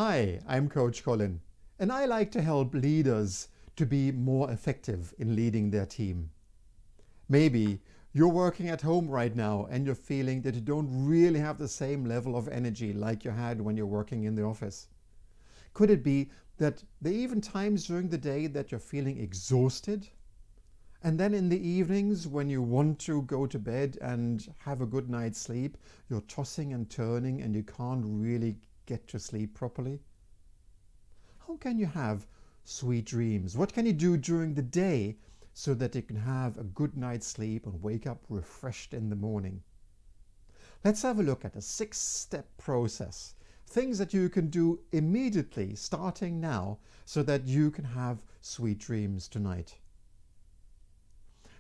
Hi, I'm Coach Colin, and I like to help leaders to be more effective in leading their team. Maybe you're working at home right now and you're feeling that you don't really have the same level of energy like you had when you're working in the office. Could it be that there are even times during the day that you're feeling exhausted? And then in the evenings, when you want to go to bed and have a good night's sleep, you're tossing and turning and you can't really get to sleep properly? How can you have sweet dreams? What can you do during the day so that you can have a good night's sleep and wake up refreshed in the morning? Let's have a look at a 6-step process. Things that you can do immediately, starting now, so that you can have sweet dreams tonight.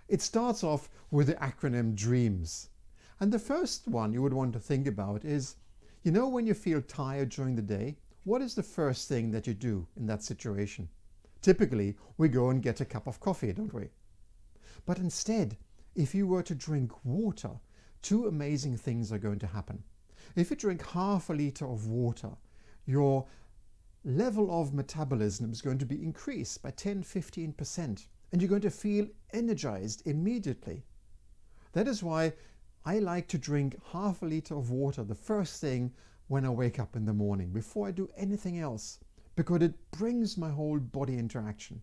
It starts off with the acronym DREAMS. And the first one you would want to think about is, when you feel tired during the day, what is the first thing that you do in that situation? Typically, we go and get a cup of coffee, don't we? But instead, if you were to drink water, two amazing things are going to happen. If you drink half a liter of water, your level of metabolism is going to be increased by 10-15%, and you're going to feel energized immediately. That is why I like to drink half a liter of water the first thing when I wake up in the morning, before I do anything else, because it brings my whole body into action.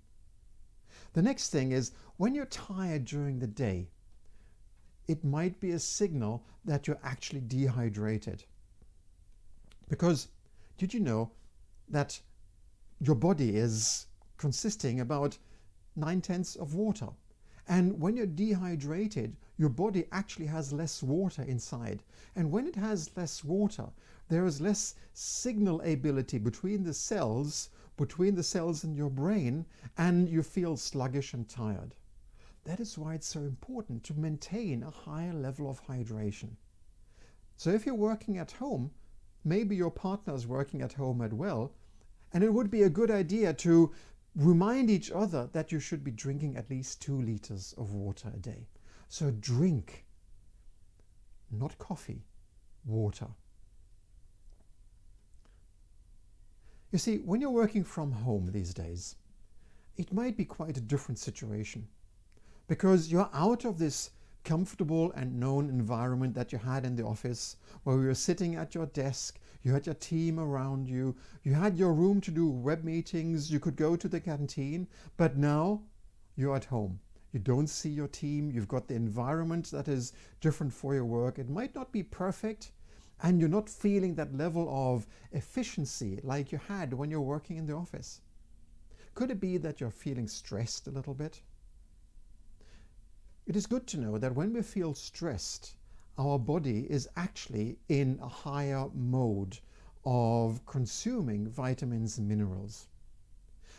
The next thing is, when you're tired during the day, it might be a signal that you're actually dehydrated. Because did you know that your body is consisting about 9/10 of water? And when you're dehydrated, your body actually has less water inside. And when it has less water, there is less signal ability between the cells in your brain, and you feel sluggish and tired. That is why it's so important to maintain a higher level of hydration. So if you're working at home, maybe your partner is working at home as well, and it would be a good idea to remind each other that you should be drinking at least 2 liters of water a day. So drink, not coffee, water. You see, when you're working from home these days, it might be quite a different situation, because you're out of this comfortable and known environment that you had in the office, where you were sitting at your desk, you had your team around you, you had your room to do web meetings, you could go to the canteen, but now you're at home. You don't see your team, you've got the environment that is different for your work. It might not be perfect, and you're not feeling that level of efficiency like you had when you're working in the office. Could it be that you're feeling stressed a little bit? It is good to know that when we feel stressed, our body is actually in a higher mode of consuming vitamins and minerals.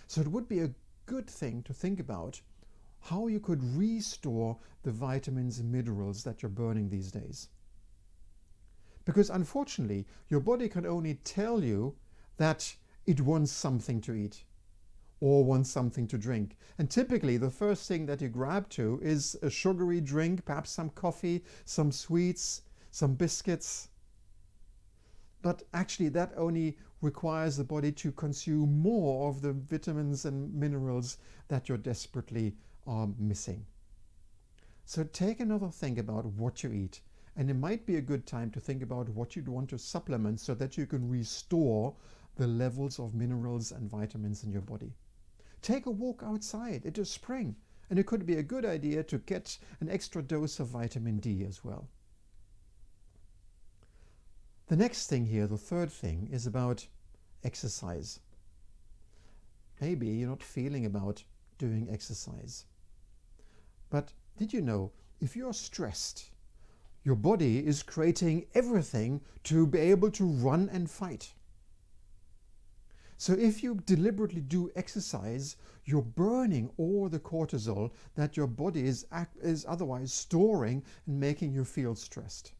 So it would be a good thing to think about how you could restore the vitamins and minerals that you're burning these days. Because unfortunately, your body can only tell you that it wants something to eat or wants something to drink. And typically the first thing that you grab to is a sugary drink, perhaps some coffee, some sweets, some biscuits. But actually that only requires the body to consume more of the vitamins and minerals that you're desperately missing. So take another think about what you eat. And it might be a good time to think about what you'd want to supplement so that you can restore the levels of minerals and vitamins in your body. Take a walk outside. It is spring, and it could be a good idea to get an extra dose of vitamin D as well. The next thing here, the third thing, is about exercise. Maybe you're not feeling about doing exercise. But did you know, if you're stressed, your body is creating everything to be able to run and fight. So if you deliberately do exercise, you're burning all the cortisol that your body is otherwise storing and making you feel stressed.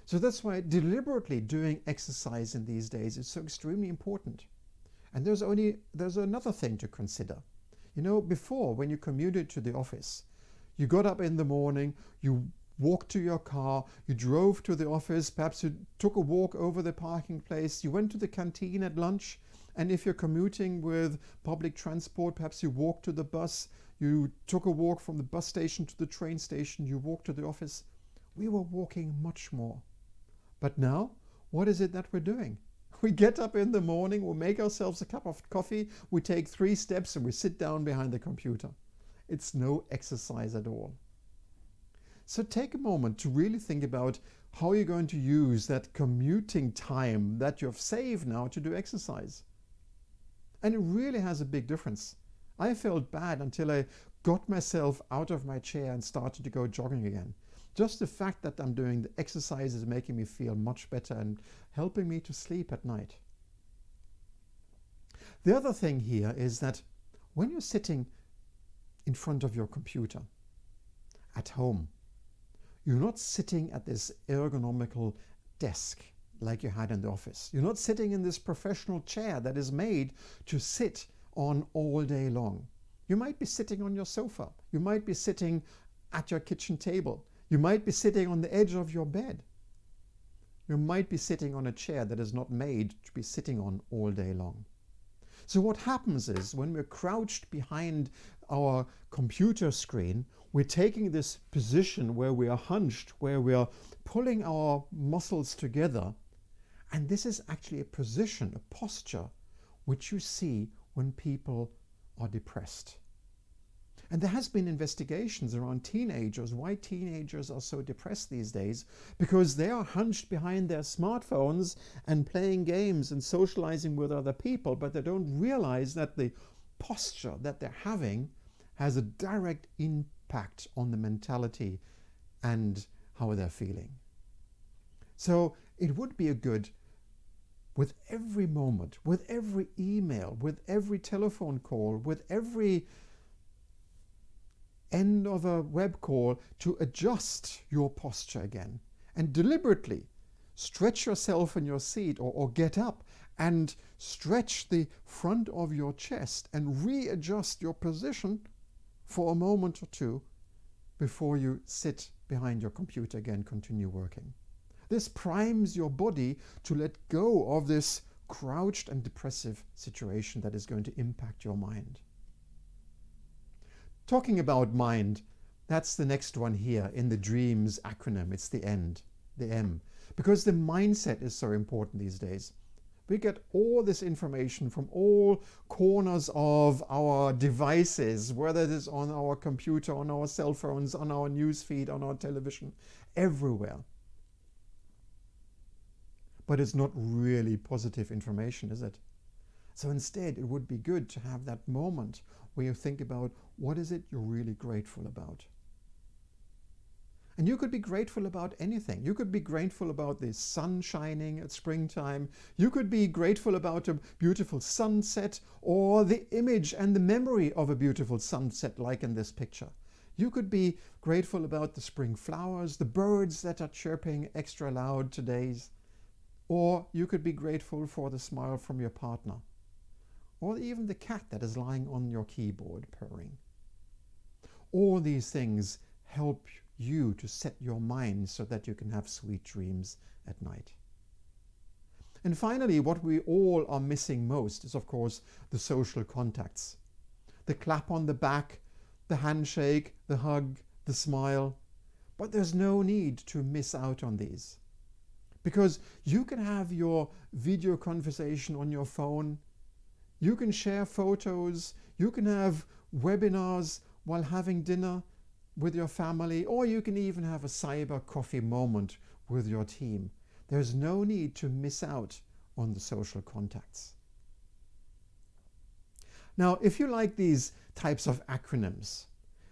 So that's why deliberately doing exercise in these days is so extremely important. And there's another thing to consider. Before, when you commuted to the office, you got up in the morning, you walked to your car, you drove to the office, perhaps you took a walk over the parking place, you went to the canteen at lunch, and if you're commuting with public transport, perhaps you walked to the bus, you took a walk from the bus station to the train station, you walked to the office. We were walking much more. But now, what is it that we're doing? We get up in the morning, we make ourselves a cup of coffee, we take 3 steps and we sit down behind the computer. It's no exercise at all. So take a moment to really think about how you're going to use that commuting time that you've saved now to do exercise. And it really has a big difference. I felt bad until I got myself out of my chair and started to go jogging again. Just the fact that I'm doing the exercise is making me feel much better and helping me to sleep at night. The other thing here is that when you're sitting in front of your computer at home, you're not sitting at this ergonomical desk like you had in the office. You're not sitting in this professional chair that is made to sit on all day long. You might be sitting on your sofa. You might be sitting at your kitchen table. You might be sitting on the edge of your bed. You might be sitting on a chair that is not made to be sitting on all day long. So what happens is when we're crouched behind our computer screen, we're taking this position where we are hunched, where we are pulling our muscles together. And this is actually a position, a posture, which you see when people are depressed. And there has been investigations around teenagers, why teenagers are so depressed these days, because they are hunched behind their smartphones and playing games and socializing with other people, but they don't realize that the posture that they're having has a direct impact on the mentality and how they're feeling. So it would be a good, with every moment, with every email, with every telephone call, with every end of a web call, to adjust your posture again and deliberately stretch yourself in your seat or get up and stretch the front of your chest and readjust your position for a moment or two before you sit behind your computer again, continue working. This primes your body to let go of this crouched and depressive situation that is going to impact your mind. Talking about mind, that's the next one here in the DREAMS acronym. It's the end, the M, because the mindset is so important these days. We get all this information from all corners of our devices, whether it is on our computer, on our cell phones, on our news feed, on our television, everywhere. But it's not really positive information, is it? So instead, it would be good to have that moment where you think about what is it you're really grateful about. And you could be grateful about anything. You could be grateful about the sun shining at springtime. You could be grateful about a beautiful sunset or the image and the memory of a beautiful sunset like in this picture. You could be grateful about the spring flowers, the birds that are chirping extra loud today. Or you could be grateful for the smile from your partner. Or even the cat that is lying on your keyboard purring. All these things help you to set your mind so that you can have sweet dreams at night. And finally, what we all are missing most is, of course, the social contacts. The clap on the back, the handshake, the hug, the smile. But there's no need to miss out on these. Because you can have your video conversation on your phone. You can share photos. You can have webinars while having dinner with your family, or you can even have a cyber coffee moment with your team. There's no need to miss out on the social contacts. Now, if you like these types of acronyms,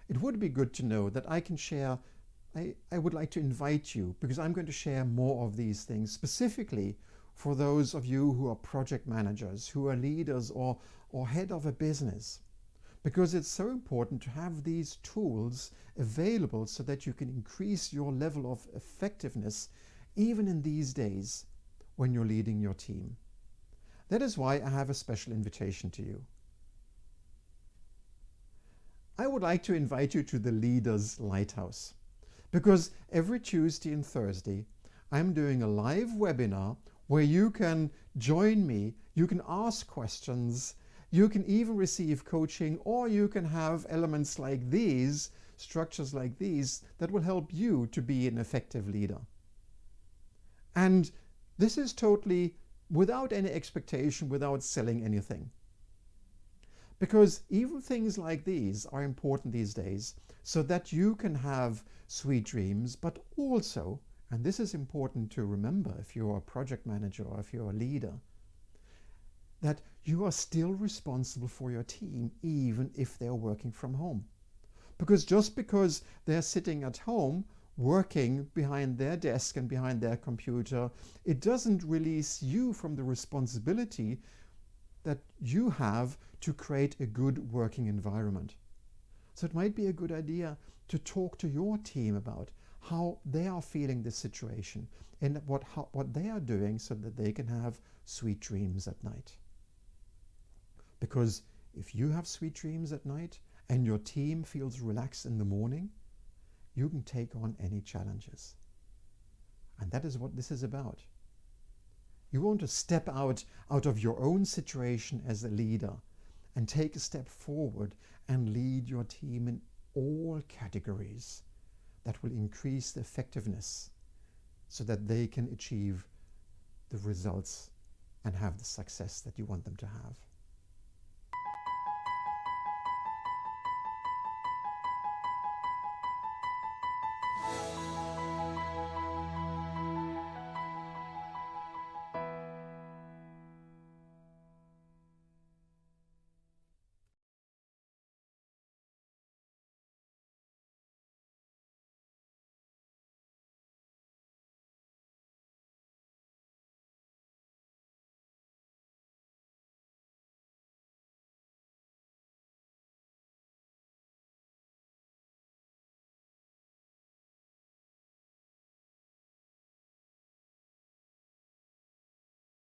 it would be good to know that I can share, I would like to invite you, because I'm going to share more of these things specifically for those of you who are project managers, who are leaders or head of a business. Because it's so important to have these tools available so that you can increase your level of effectiveness even in these days when you're leading your team. That is why I have a special invitation to you. I would like to invite you to the Leaders Lighthouse, Because every Tuesday and Thursday, I'm doing a live webinar where you can join me, you can ask questions, you can even receive coaching, or you can have elements like these, structures like these, that will help you to be an effective leader. And this is totally without any expectation, without selling anything. Because even things like these are important these days, so that you can have sweet dreams, but also, and this is important to remember if you're a project manager or if you're a leader, that you are still responsible for your team even if they're working from home. Because just because they're sitting at home working behind their desk and behind their computer, it doesn't release you from the responsibility that you have to create a good working environment. So it might be a good idea to talk to your team about how they are feeling this situation and what they are doing so that they can have sweet dreams at night. Because if you have sweet dreams at night and your team feels relaxed in the morning, you can take on any challenges. And that is what this is about. You want to step out of your own situation as a leader and take a step forward and lead your team in all categories that will increase the effectiveness so that they can achieve the results and have the success that you want them to have.